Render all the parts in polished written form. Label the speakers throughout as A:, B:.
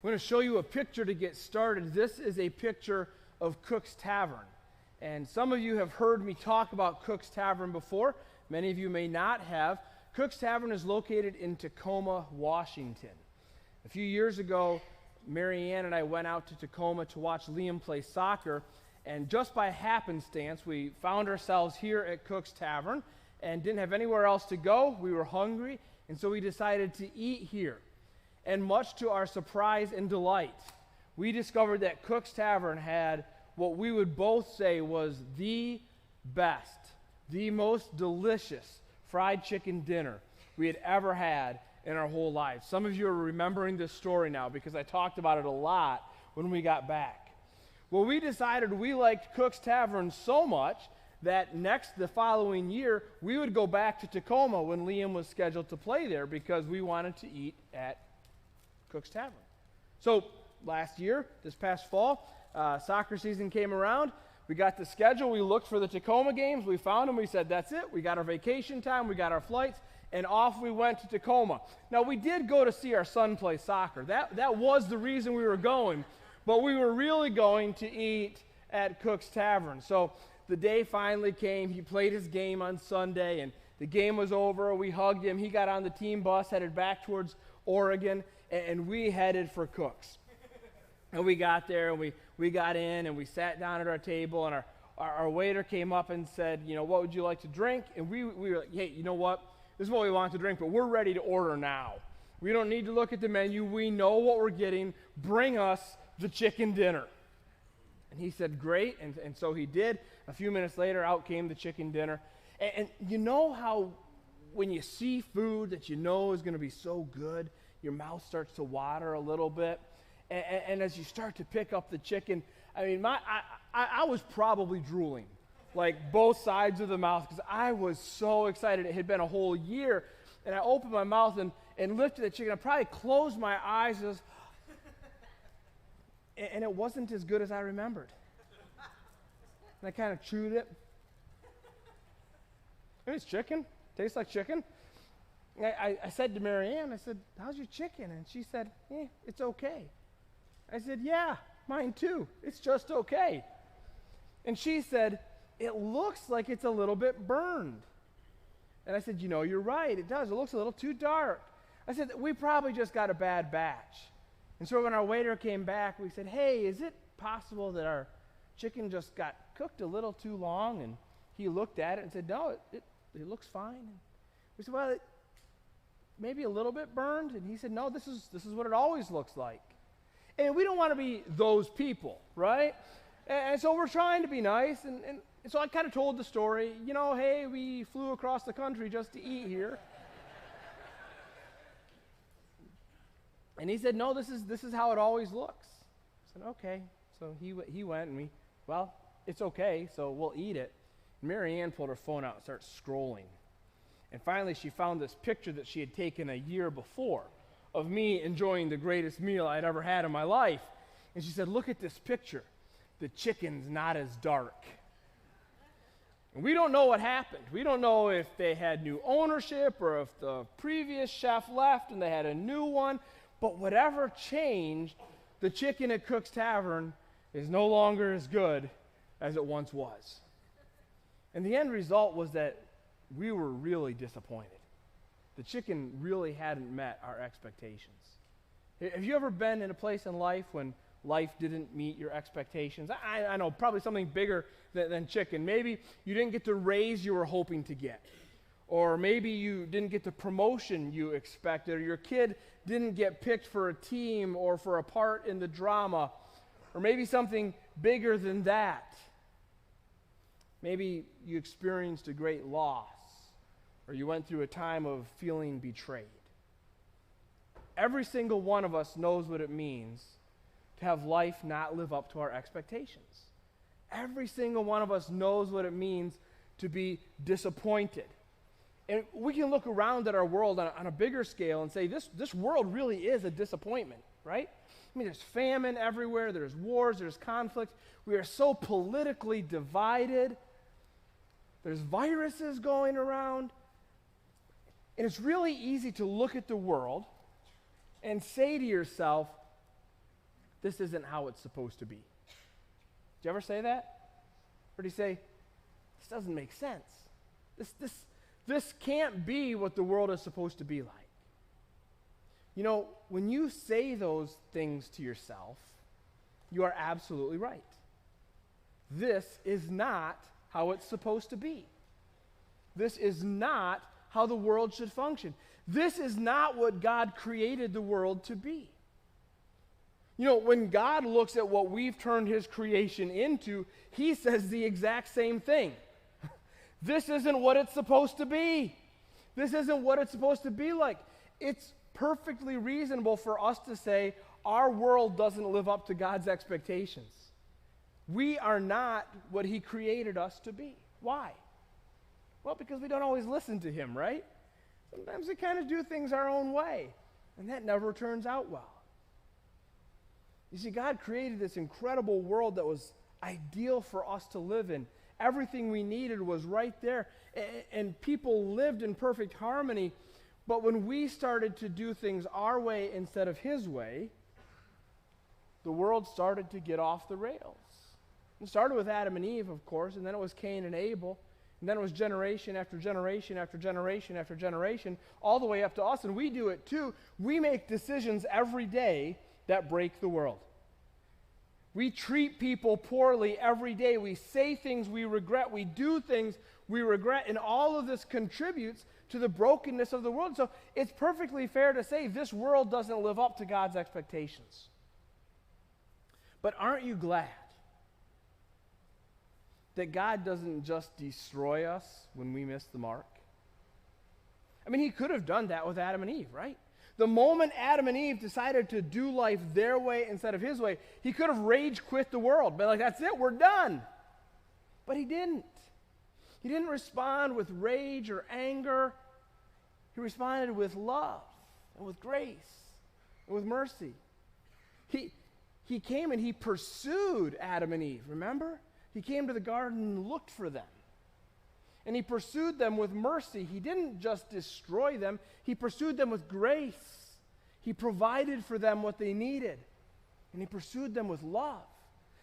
A: I'm going to show you a picture to get started. This is a picture of Cook's Tavern. And some of you have heard me talk about Cook's Tavern before. Many of you may not have. Cook's Tavern is located in Tacoma, Washington. A few years ago, Mary Ann and I went out to Tacoma to watch Liam play soccer. And just by happenstance, we found ourselves here at Cook's Tavern and didn't have anywhere else to go. We were hungry, and so we decided to eat here. And much to our surprise and delight, we discovered that Cook's Tavern had what we would both say was the best, the most delicious fried chicken dinner we had ever had in our whole lives. Some of you are remembering this story now because I talked about it a lot when we got back. Well, we decided we liked Cook's Tavern so much that the following year, we would go back to Tacoma when Liam was scheduled to play there because we wanted to eat at Cook's Tavern. So last year, this past fall, soccer season came around. We got the schedule. We looked for the Tacoma games. We found them. We said, that's it. We got our vacation time. We got our flights. And off we went to Tacoma. Now, we did go to see our son play soccer. That was the reason we were going. But we were really going to eat at Cook's Tavern. So the day finally came. He played his game on Sunday, and the game was over. We hugged him. He got on the team bus, headed back towards Oregon, and we headed for Cook's. And we got there, and we got in, and we sat down at our table, and our waiter came up and said, what would you like to drink? And we were like, hey, you know what? This is what we want to drink, but we're ready to order now. We don't need to look at the menu. We know what we're getting. Bring us the chicken dinner. And he said, great, and so he did. A few minutes later, out came the chicken dinner. And you know how when you see food that you know is going to be so good, your mouth starts to water a little bit. And as you start to pick up the chicken, I mean, I was probably drooling, like both sides of the mouth, because I was so excited. It had been a whole year, and I opened my mouth and lifted the chicken. I probably closed my eyes, and it wasn't as good as I remembered. And I kind of chewed it. It's chicken. Tastes like chicken. I said to Mary Ann, I said, how's your chicken? And she said, it's okay. I said, yeah, mine too. It's just okay. And she said, it looks like it's a little bit burned. And I said, you're right, it does. It looks a little too dark. I said, we probably just got a bad batch. And so when our waiter came back, we said, hey, is it possible that our chicken just got cooked a little too long? And he looked at it and said, no, it looks fine. And we said, well, maybe a little bit burned. And he said, no, this is what it always looks like. And we don't want to be those people, right? And so we're trying to be nice. And so I kind of told the story, hey, we flew across the country just to eat here. And he said, no, this is how it always looks. I said, okay. So he went, and it's okay, so we'll eat it. And Mary Ann pulled her phone out and started scrolling. And finally, she found this picture that she had taken a year before of me enjoying the greatest meal I'd ever had in my life. And she said, look at this picture. The chicken's not as dark. And we don't know what happened. We don't know if they had new ownership or if the previous chef left and they had a new one. But whatever changed, the chicken at Cook's Tavern is no longer as good as it once was. And the end result was that we were really disappointed. The chicken really hadn't met our expectations. Have you ever been in a place in life when life didn't meet your expectations? I know, probably something bigger than chicken. Maybe you didn't get the raise you were hoping to get. Or maybe you didn't get the promotion you expected. Or your kid didn't get picked for a team or for a part in the drama. Or maybe something bigger than that. Maybe you experienced a great loss. Or you went through a time of feeling betrayed. Every single one of us knows what it means to have life not live up to our expectations. Every single one of us knows what it means to be disappointed. And we can look around at our world on a bigger scale and say, this world really is a disappointment, right? I mean, there's famine everywhere, there's wars, there's conflict. We are so politically divided. There's viruses going around. And it's really easy to look at the world and say to yourself, this isn't how it's supposed to be. Did you ever say that? Or do you say, this doesn't make sense? This can't be what the world is supposed to be like. You know, when you say those things to yourself, you are absolutely right. This is not how it's supposed to be. This is not how the world should function. This is not what God created the world to be. You know, when God looks at what we've turned his creation into, he says the exact same thing. This isn't what it's supposed to be. This isn't what it's supposed to be like. It's perfectly reasonable for us to say our world doesn't live up to God's expectations. We are not what he created us to be. Why? Well, because we don't always listen to him, right? Sometimes we kind of do things our own way, and that never turns out well. You see, God created this incredible world that was ideal for us to live in. Everything we needed was right there, and people lived in perfect harmony. But when we started to do things our way instead of his way, the world started to get off the rails. It started with Adam and Eve, of course, and then it was Cain and Abel, and then it was generation after generation after generation after generation, all the way up to us, and we do it too. We make decisions every day that break the world. We treat people poorly every day. We say things we regret. We do things we regret, and all of this contributes to the brokenness of the world. So it's perfectly fair to say this world doesn't live up to God's expectations. But aren't you glad that God doesn't just destroy us when we miss the mark? I mean, he could have done that with Adam and Eve, right? The moment Adam and Eve decided to do life their way instead of his way, he could have rage quit the world, been like, that's it, we're done. But he didn't. He didn't respond with rage or anger. He responded with love and with grace and with mercy. He came and he pursued Adam and Eve, remember? He came to the garden and looked for them. And he pursued them with mercy. He didn't just destroy them. He pursued them with grace. He provided for them what they needed. And he pursued them with love.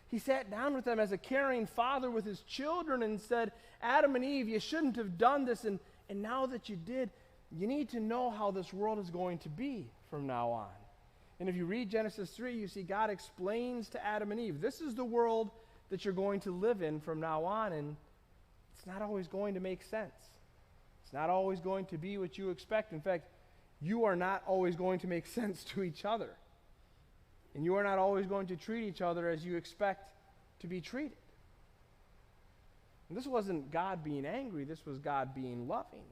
A: He sat down with them as a caring father with his children and said, Adam and Eve, you shouldn't have done this. And now that you did, you need to know how this world is going to be from now on. And if you read Genesis 3, you see God explains to Adam and Eve, this is the world that you're going to live in from now on, and it's not always going to make sense. It's not always going to be what you expect. In fact, you are not always going to make sense to each other. And you are not always going to treat each other as you expect to be treated. And this wasn't God being angry. This was God being loving,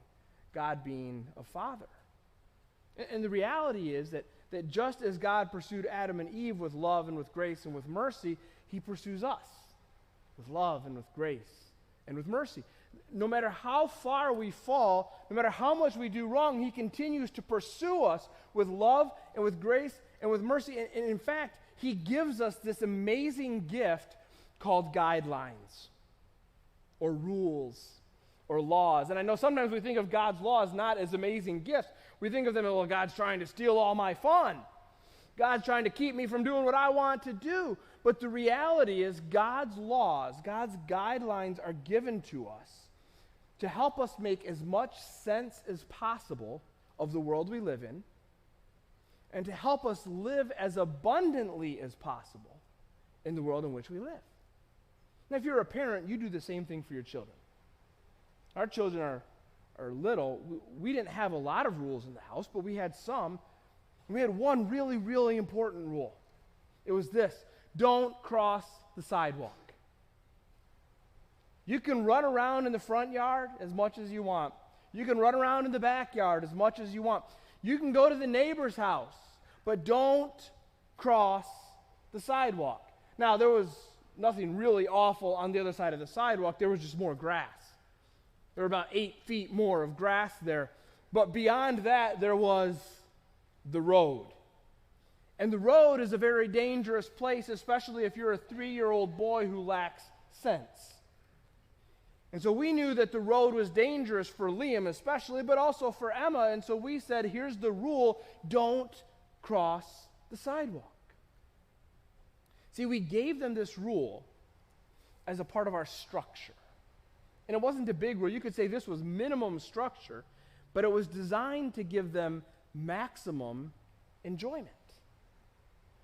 A: God being a father. And the reality is that just as God pursued Adam and Eve with love and with grace and with mercy, he pursues us with love and with grace and with mercy. No matter how far we fall, no matter how much we do wrong, he continues to pursue us with love and with grace and with mercy. And in fact, he gives us this amazing gift called guidelines or rules or laws. And I know sometimes we think of God's laws not as amazing gifts. We think of them as, well, God's trying to steal all my fun. God's trying to keep me from doing what I want to do. But the reality is God's laws, God's guidelines are given to us to help us make as much sense as possible of the world we live in and to help us live as abundantly as possible in the world in which we live. Now, if you're a parent, you do the same thing for your children. Our children are little. We didn't have a lot of rules in the house, but we had some. We had one really, really important rule. It was this: don't cross the sidewalk. You can run around in the front yard as much as you want. You can run around in the backyard as much as you want. You can go to the neighbor's house, but don't cross the sidewalk. Now, there was nothing really awful on the other side of the sidewalk. There was just more grass. There were about 8 feet more of grass there. But beyond that, there was the road. And the road is a very dangerous place, especially if you're a 3-year-old boy who lacks sense. And so we knew that the road was dangerous for Liam especially, but also for Emma. And so we said, here's the rule: don't cross the sidewalk. See, we gave them this rule as a part of our structure. And it wasn't a big rule. You could say this was minimum structure, but it was designed to give them maximum enjoyment.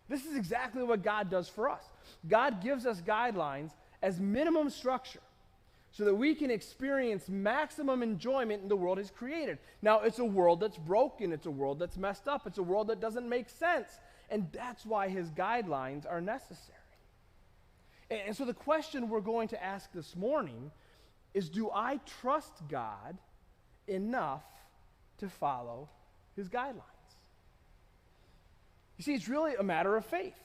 A: This is exactly what God does for us. God gives us guidelines as minimum structure so that we can experience maximum enjoyment in the world He's created. Now, it's a world that's broken. It's a world that's messed up. It's a world that doesn't make sense. And that's why His guidelines are necessary. And so the question we're going to ask this morning is, do I trust God enough to follow His guidelines? You see, it's really a matter of faith.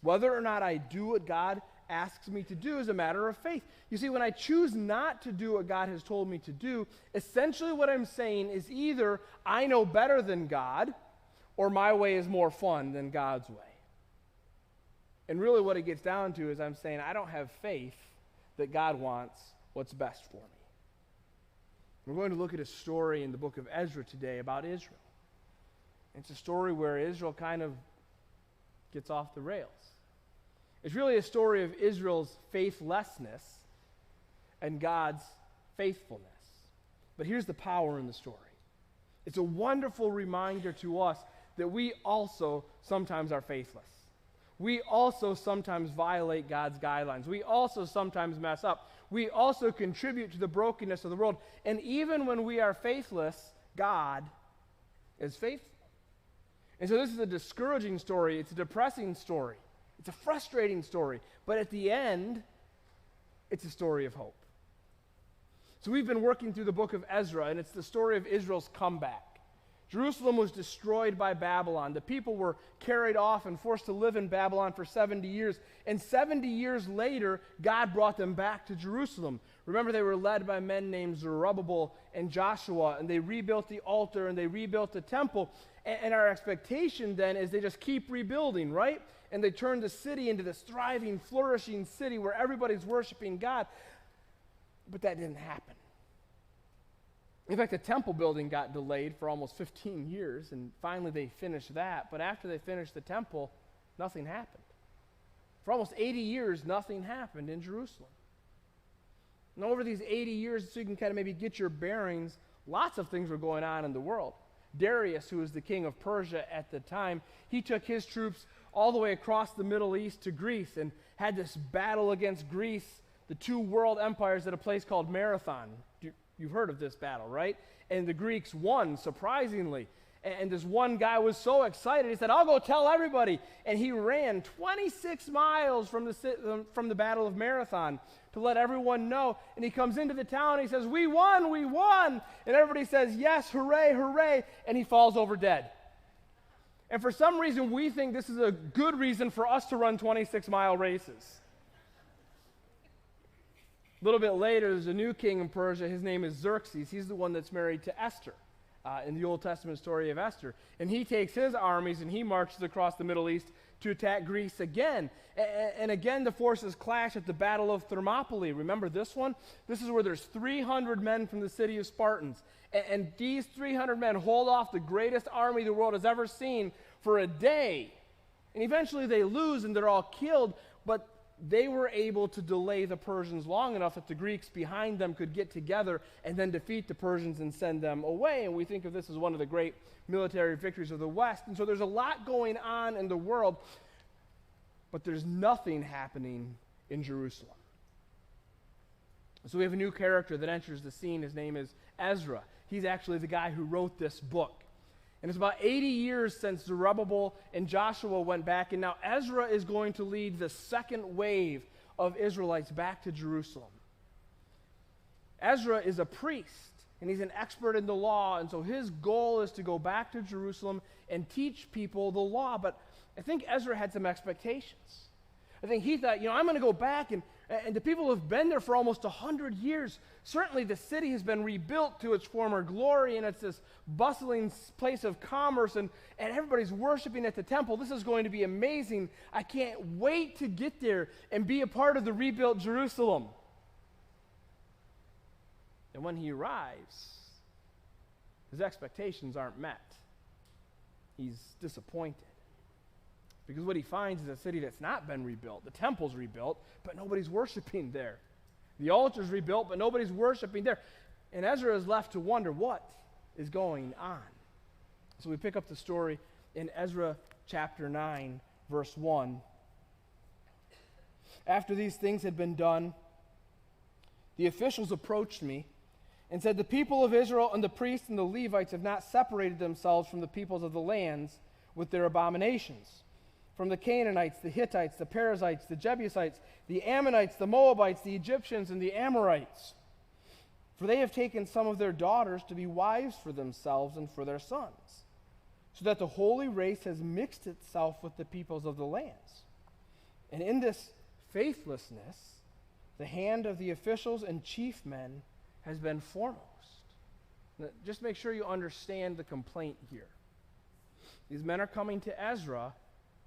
A: Whether or not I do what God asks me to do is a matter of faith. You see, when I choose not to do what God has told me to do, essentially what I'm saying is either I know better than God, or my way is more fun than God's way. And really what it gets down to is I'm saying I don't have faith that God wants what's best for me. We're going to look at a story in the book of Ezra today about Israel. It's a story where Israel kind of gets off the rails. It's really a story of Israel's faithlessness and God's faithfulness. But here's the power in the story. It's a wonderful reminder to us that we also sometimes are faithless. We also sometimes violate God's guidelines. We also sometimes mess up. We also contribute to the brokenness of the world. And even when we are faithless, God is faithful. And so this is a discouraging story. It's a depressing story. It's a frustrating story. But at the end, it's a story of hope. So we've been working through the book of Ezra, and it's the story of Israel's comeback. Jerusalem was destroyed by Babylon. The people were carried off and forced to live in Babylon for 70 years. And 70 years later, God brought them back to Jerusalem. Remember, they were led by men named Zerubbabel and Joshua, and they rebuilt the altar and they rebuilt the temple. And our expectation then is they just keep rebuilding, right? And they turn the city into this thriving, flourishing city where everybody's worshiping God. But that didn't happen. In fact, the temple building got delayed for almost 15 years, and finally they finished that. But after they finished the temple, nothing happened. For almost 80 years, nothing happened in Jerusalem. And over these 80 years, so you can kind of maybe get your bearings, lots of things were going on in the world. Darius, who was the king of Persia at the time, he took his troops all the way across the Middle East to Greece and had this battle against Greece, the two world empires, at a place called Marathon. You've heard of this battle, right? And the Greeks won, surprisingly. And this one guy was so excited, he said, I'll go tell everybody. And he ran 26 miles from the Battle of Marathon to let everyone know. And he comes into the town, and he says, we won, we won. And everybody says, yes, hooray, hooray. And he falls over dead. And for some reason, we think this is a good reason for us to run 26-mile races. A little bit later, there's a new king in Persia. His name is Xerxes. He's the one that's married to Esther in the Old Testament story of Esther. And he takes his armies and he marches across the Middle East to attack Greece again. And again, the forces clash at the Battle of Thermopylae. Remember this one? This is where there's 300 men from the city of Spartans. And these 300 men hold off the greatest army the world has ever seen for a day. And eventually they lose and they're all killed, but they were able to delay the Persians long enough that the Greeks behind them could get together and then defeat the Persians and send them away. And we think of this as one of the great military victories of the West. And so there's a lot going on in the world, but there's nothing happening in Jerusalem. So we have a new character that enters the scene. His name is Ezra. He's actually the guy who wrote this book. And it's about 80 years since Zerubbabel and Joshua went back, and now Ezra is going to lead the second wave of Israelites back to Jerusalem. Ezra is a priest, and he's an expert in the law, and so his goal is to go back to Jerusalem and teach people the law. But I think Ezra had some expectations. I think he thought, I'm going to go back, and the people have been there for almost 100 years. Certainly the city has been rebuilt to its former glory, and it's this bustling place of commerce, and everybody's worshiping at the temple. This is going to be amazing. I can't wait to get there and be a part of the rebuilt Jerusalem. And when he arrives, his expectations aren't met. He's disappointed. Because what he finds is a city that's not been rebuilt. The temple's rebuilt, but nobody's worshiping there. The altar's rebuilt, but nobody's worshiping there. And Ezra is left to wonder what is going on. So we pick up the story in Ezra chapter 9, verse 1. After these things had been done, the officials approached me and said, "The people of Israel and the priests and the Levites have not separated themselves from the peoples of the lands with their abominations. From the Canaanites, the Hittites, the Perizzites, the Jebusites, the Ammonites, the Moabites, the Egyptians, and the Amorites. For they have taken some of their daughters to be wives for themselves and for their sons, so that the holy race has mixed itself with the peoples of the lands. And in this faithlessness, the hand of the officials and chief men has been foremost." Now, just make sure you understand the complaint here. These men are coming to Ezra,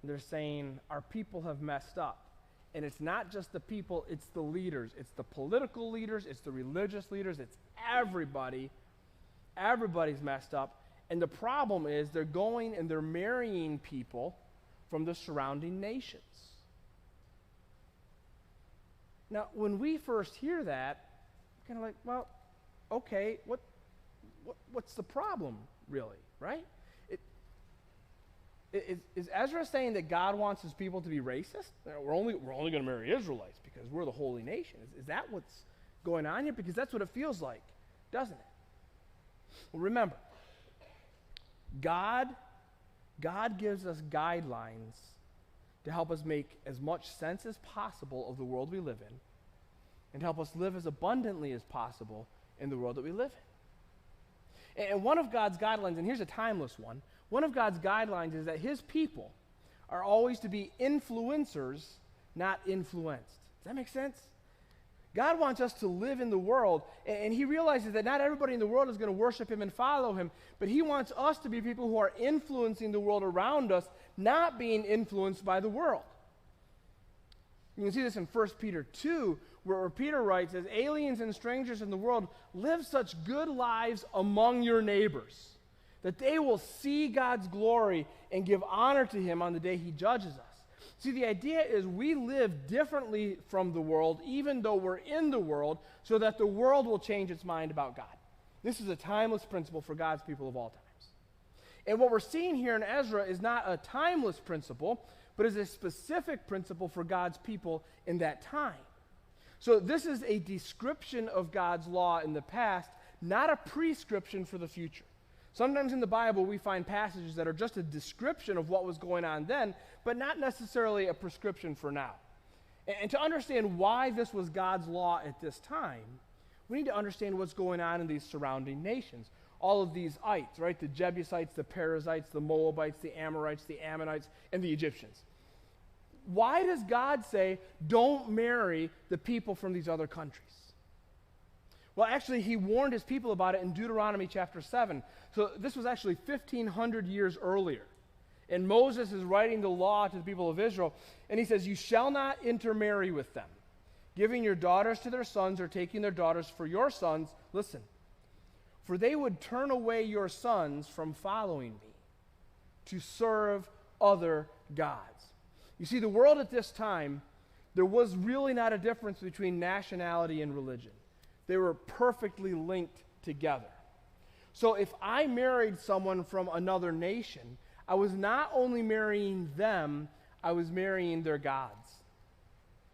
A: and they're saying, our people have messed up. And it's not just the people, it's the leaders. It's the political leaders, it's the religious leaders, it's everybody. Everybody's messed up. And the problem is they're going and they're marrying people from the surrounding nations. Now, when we first hear that, kind of like, well, okay, what's the problem, really, right? Is Ezra saying that God wants his people to be racist? We're only going to marry Israelites because we're the holy nation. Is that what's going on here? Because that's what it feels like, doesn't it? Well, remember, God gives us guidelines to help us make as much sense as possible of the world we live in and help us live as abundantly as possible in the world that we live in. And one of God's guidelines, and here's a timeless one of God's guidelines is that his people are always to be influencers, not influenced. Does that make sense? God wants us to live in the world, and he realizes that not everybody in the world is going to worship him and follow him, but he wants us to be people who are influencing the world around us, not being influenced by the world. You can see this in 1 Peter 2, where Peter writes, "As aliens and strangers in the world, live such good lives among your neighbors, that they will see God's glory and give honor to him on the day he judges us." See, the idea is we live differently from the world, even though we're in the world, so that the world will change its mind about God. This is a timeless principle for God's people of all times. And what we're seeing here in Ezra is not a timeless principle, but is a specific principle for God's people in that time. So this is a description of God's law in the past, not a prescription for the future. Sometimes in the Bible we find passages that are just a description of what was going on then, but not necessarily a prescription for now. And to understand why this was God's law at this time, we need to understand what's going on in these surrounding nations. All of these ites, right? The Jebusites, the Perizzites, the Moabites, the Amorites, the Ammonites, and the Egyptians. Why does God say, don't marry the people from these other countries? Well, actually, he warned his people about it in Deuteronomy chapter 7. So this was actually 1,500 years earlier. And Moses is writing the law to the people of Israel, and he says, "You shall not intermarry with them, giving your daughters to their sons or taking their daughters for your sons." Listen, "for they would turn away your sons from following me to serve other gods." You see, the world at this time, there was really not a difference between nationality and religion. They were perfectly linked together. So if I married someone from another nation, I was not only marrying them, I was marrying their gods.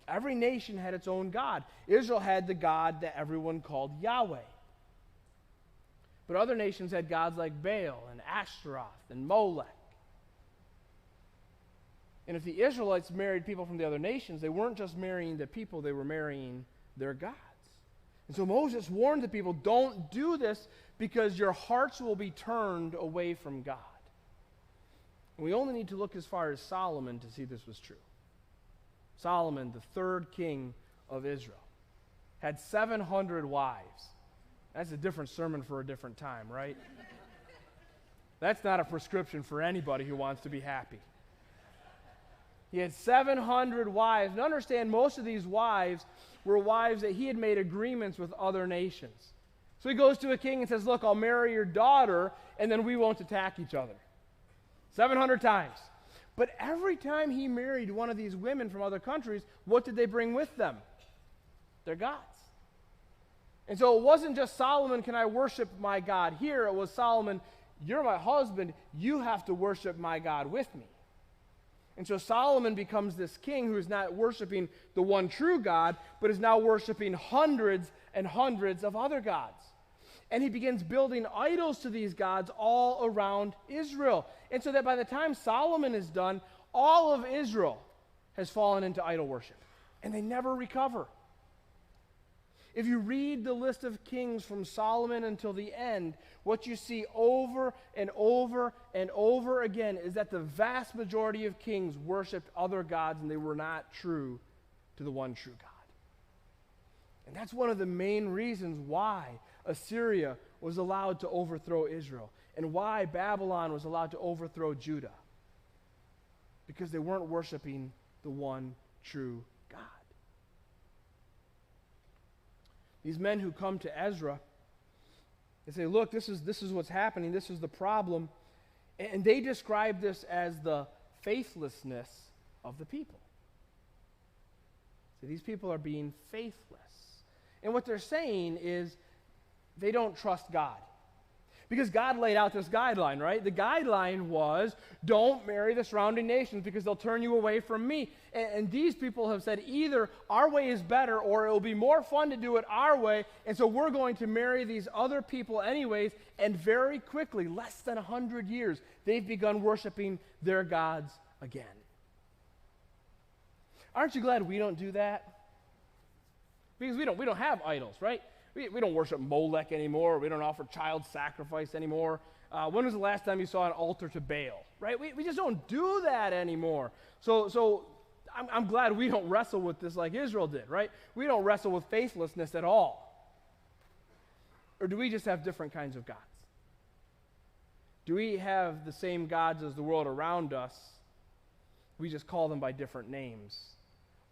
A: Every nation had its own god. Israel had the god that everyone called Yahweh. But other nations had gods like Baal and Ashtaroth and Molech. And if the Israelites married people from the other nations, they weren't just marrying the people, they were marrying their gods. And so Moses warned the people, don't do this because your hearts will be turned away from God. And we only need to look as far as Solomon to see this was true. Solomon, the third king of Israel, had 700 wives. That's a different sermon for a different time, right? That's not a prescription for anybody who wants to be happy. He had 700 wives. And understand, most of these wives were wives that he had made agreements with other nations. So he goes to a king and says, "Look, I'll marry your daughter, and then we won't attack each other." 700 times. But every time he married one of these women from other countries, what did they bring with them? Their gods. And so it wasn't just Solomon, can I worship my God here? It was Solomon, you're my husband, you have to worship my God with me. And so Solomon becomes this king who is not worshiping the one true God, but is now worshiping hundreds and hundreds of other gods. And he begins building idols to these gods all around Israel. And so that by the time Solomon is done, all of Israel has fallen into idol worship. And they never recover. If you read the list of kings from Solomon until the end, what you see over and over and over again is that the vast majority of kings worshiped other gods and they were not true to the one true God. And that's one of the main reasons why Assyria was allowed to overthrow Israel and why Babylon was allowed to overthrow Judah. Because they weren't worshiping the one true God. These men who come to Ezra, they say, look, this is what's happening, this is the problem. And they describe this as the faithlessness of the people. So these people are being faithless. And what they're saying is they don't trust God. Because God laid out this guideline, right? The guideline was, don't marry the surrounding nations because they'll turn you away from me. And these people have said either our way is better or it will be more fun to do it our way, and so we're going to marry these other people anyways, and very quickly, less than 100 years, they've begun worshiping their gods again. Aren't you glad we don't do that? Because we don't have idols, right? We don't worship Molech anymore. We don't offer child sacrifice anymore. When was the last time you saw an altar to Baal, right? We just don't do that anymore. So I'm glad we don't wrestle with this like Israel did, right? We don't wrestle with faithlessness at all. Or do we just have different kinds of gods? Do we have the same gods as the world around us? We just call them by different names,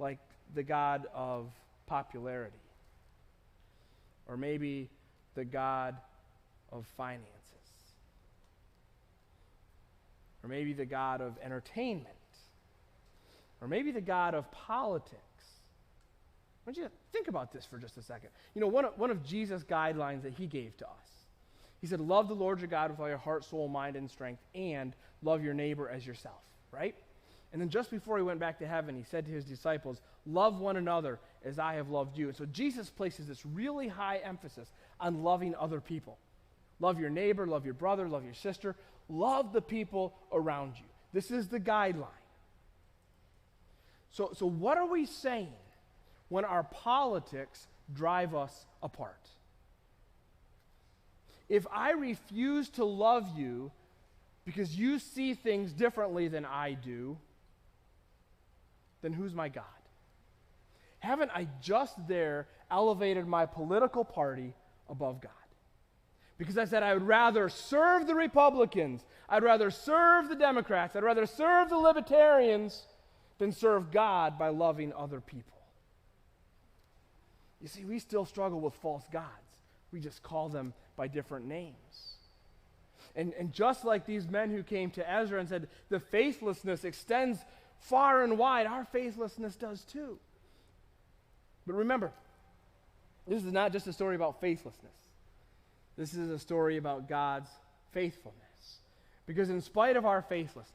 A: like the God of popularity. Or maybe the God of finances. Or maybe the God of entertainment. Or maybe the God of politics. I want you to think about this for just a second. You know, one of Jesus' guidelines that he gave to us, he said, love the Lord your God with all your heart, soul, mind, and strength, and love your neighbor as yourself, right? And then just before he went back to heaven, he said to his disciples, love one another as I have loved you. And so Jesus places this really high emphasis on loving other people. Love your neighbor, love your brother, love your sister. Love the people around you. This is the guideline. So what are we saying when our politics drive us apart? If I refuse to love you because you see things differently than I do, then who's my God? Haven't I just there elevated my political party above God? Because I said I would rather serve the Republicans, I'd rather serve the Democrats, I'd rather serve the Libertarians than serve God by loving other people. You see, we still struggle with false gods. We just call them by different names. And just like these men who came to Ezra and said, the faithlessness extends far and wide, our faithlessness does too. But remember, this is not just a story about faithlessness. This is a story about God's faithfulness. Because in spite of our faithlessness,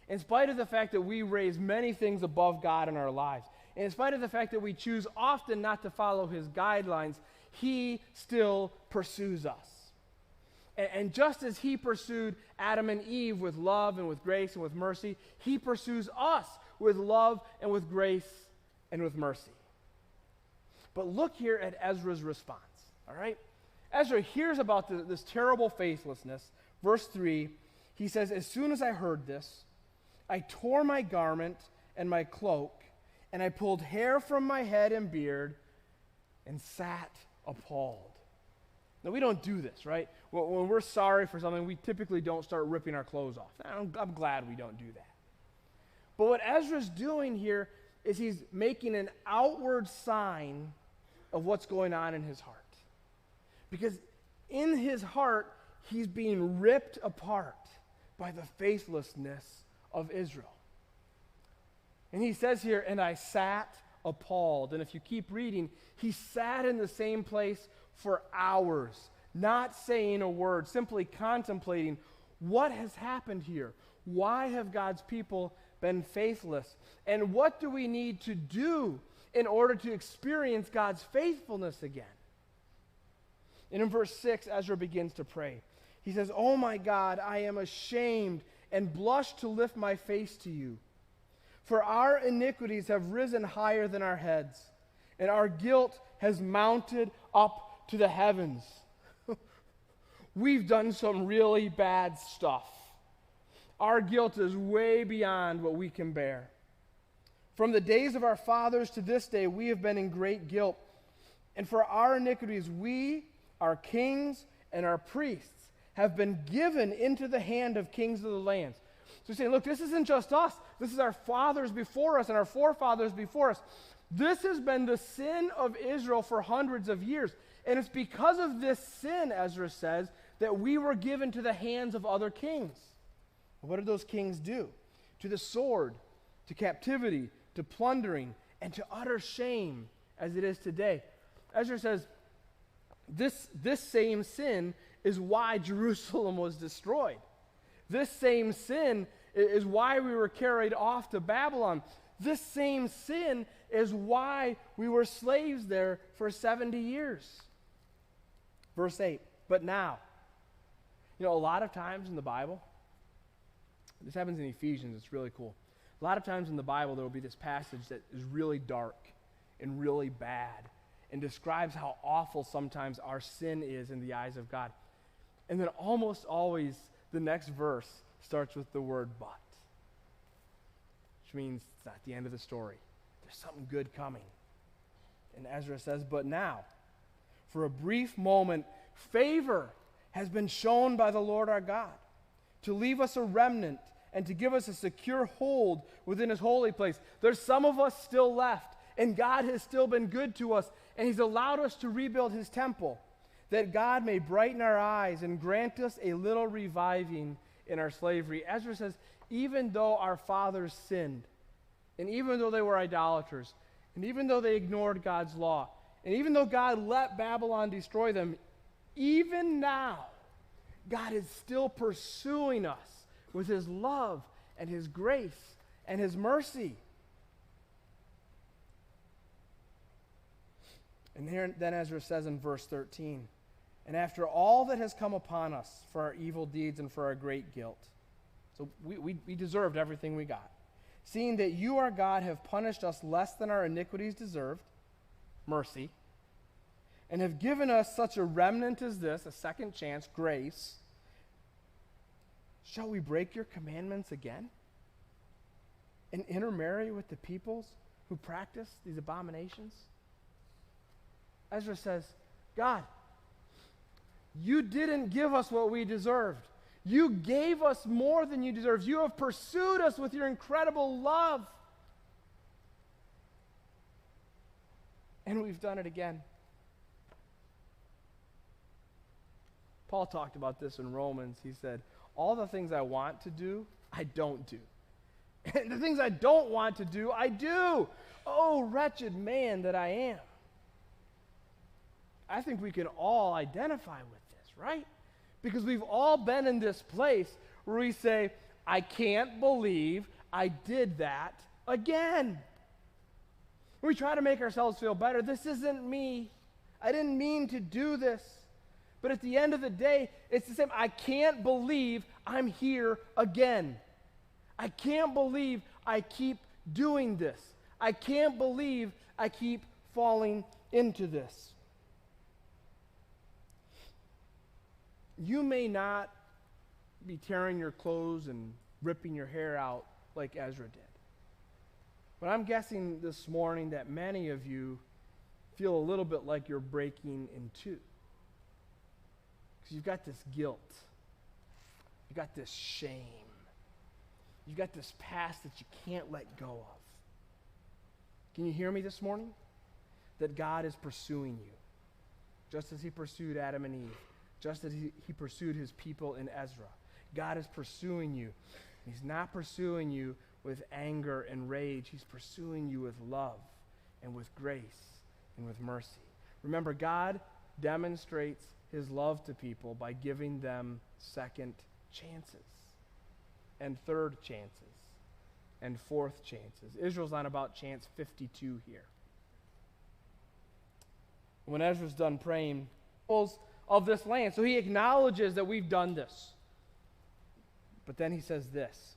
A: in spite of the fact that we raise many things above God in our lives, and in spite of the fact that we choose often not to follow his guidelines, he still pursues us. And just as he pursued Adam and Eve with love and with grace and with mercy, he pursues us with love and with grace and with mercy. But look here at Ezra's response, all right? Ezra hears about this terrible faithlessness. Verse 3, he says, as soon as I heard this, I tore my garment and my cloak, and I pulled hair from my head and beard, and sat appalled. Now, we don't do this, right? When we're sorry for something, we typically don't start ripping our clothes off. I'm glad we don't do that. But what Ezra's doing here is he's making an outward sign of what's going on in his heart. Because in his heart, he's being ripped apart by the faithlessness of Israel. And he says here, and I sat appalled. And if you keep reading, he sat in the same place for hours, not saying a word, simply contemplating what has happened here. Why have God's people been faithless? And what do we need to do in order to experience God's faithfulness again? And in verse 6, Ezra begins to pray. He says, "Oh my God, I am ashamed and blush to lift my face to you. For our iniquities have risen higher than our heads, and our guilt has mounted up to the heavens." We've done some really bad stuff. Our guilt is way beyond what we can bear. From the days of our fathers to this day, we have been in great guilt. And for our iniquities, we, our kings, and our priests have been given into the hand of kings of the lands. So he's saying, look, this isn't just us. This is our fathers before us and our forefathers before us. This has been the sin of Israel for hundreds of years. And it's because of this sin, Ezra says, that we were given to the hands of other kings. What did those kings do? To the sword, to captivity, to plundering, and to utter shame, as it is today. Ezra says, this same sin is why Jerusalem was destroyed. This same sin is why we were carried off to Babylon. This same sin is why we were slaves there for 70 years. Verse 8, but now, a lot of times in the Bible, this happens in Ephesians, it's really cool. A lot of times in the Bible, there will be this passage that is really dark and really bad and describes how awful sometimes our sin is in the eyes of God. And then almost always the next verse starts with the word but, which means it's not the end of the story. There's something good coming. And Ezra says, but now, for a brief moment, favor has been shown by the Lord our God to leave us a remnant and to give us a secure hold within his holy place. There's some of us still left, and God has still been good to us, and he's allowed us to rebuild his temple, that God may brighten our eyes and grant us a little reviving in our slavery. Ezra says, even though our fathers sinned, and even though they were idolaters, and even though they ignored God's law, and even though God let Babylon destroy them, even now, God is still pursuing us with his love and his grace and his mercy. And then Ezra says in verse 13, and after all that has come upon us for our evil deeds and for our great guilt, so we deserved everything we got, seeing that you, our God, have punished us less than our iniquities deserved, mercy, and have given us such a remnant as this, a second chance, grace, shall we break your commandments again and intermarry with the peoples who practice these abominations? Ezra says, God, you didn't give us what we deserved. You gave us more than you deserved. You have pursued us with your incredible love. And we've done it again. Paul talked about this in Romans. He said, all the things I want to do, I don't do. And the things I don't want to do, I do. Oh, wretched man that I am. I think we can all identify with this, right? Because we've all been in this place where we say, I can't believe I did that again. We try to make ourselves feel better. This isn't me. I didn't mean to do this. But at the end of the day, it's the same. I can't believe I'm here again. I can't believe I keep doing this. I can't believe I keep falling into this. You may not be tearing your clothes and ripping your hair out like Ezra did. But I'm guessing this morning that many of you feel a little bit like you're breaking in two. Because you've got this guilt. You've got this shame. You've got this past that you can't let go of. Can you hear me this morning? That God is pursuing you. Just as he pursued Adam and Eve. Just as he pursued his people in Ezra. God is pursuing you. He's not pursuing you with anger and rage. He's pursuing you with love and with grace and with mercy. Remember, God demonstrates his love to people by giving them second chances and third chances and fourth chances. Israel's on about chance 52 here. When Ezra's done praying of this land, so he acknowledges that we've done this. But then he says this,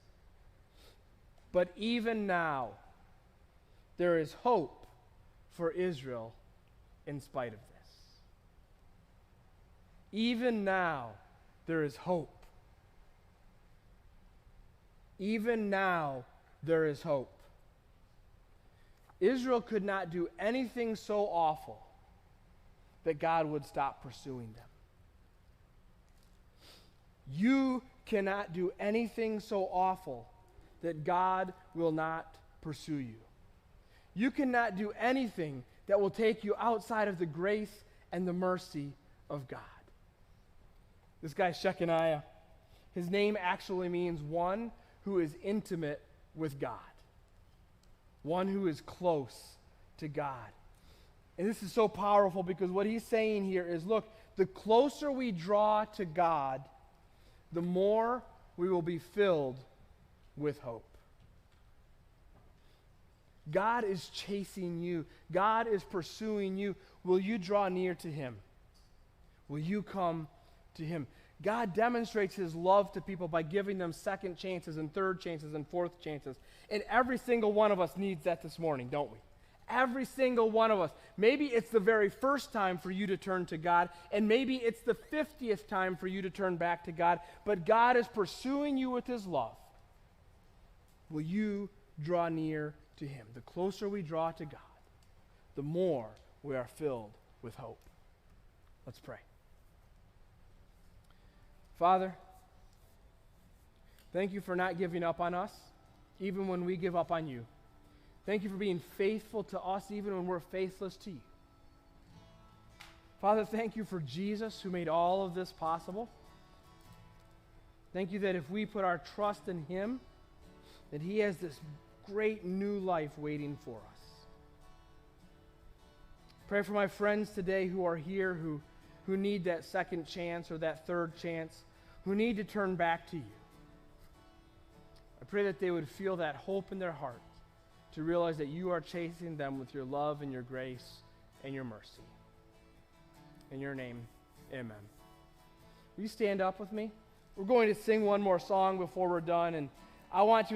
A: but even now there is hope for Israel in spite of this. Even now there is hope. Even now there is hope. Israel could not do anything so awful that God would stop pursuing them. You cannot do anything so awful that God will not pursue you. You cannot do anything that will take you outside of the grace and the mercy of God. This guy Shechaniah, his name actually means one who is intimate with God, one who is close to God. And this is so powerful because what he's saying here is, look, the closer we draw to God, the more we will be filled with hope. God is chasing you. God is pursuing you. Will you draw near to him? Will you come to him? God demonstrates his love to people by giving them second chances and third chances and fourth chances. And every single one of us needs that this morning, don't we? Every single one of us. Maybe it's the very first time for you to turn to God, and maybe it's the 50th time for you to turn back to God, but God is pursuing you with his love. Will you draw near to him? The closer we draw to God, the more we are filled with hope. Let's pray. Father, thank you for not giving up on us, even when we give up on you. Thank you for being faithful to us, even when we're faithless to you. Father, thank you for Jesus, who made all of this possible. Thank you that if we put our trust in him, that he has this great new life waiting for us. Pray for my friends today who are here, who need that second chance or that third chance, who need to turn back to you. I pray that they would feel that hope in their heart to realize that you are chasing them with your love and your grace and your mercy. In your name, amen. Will you stand up with me? We're going to sing one more song before we're done, and I want you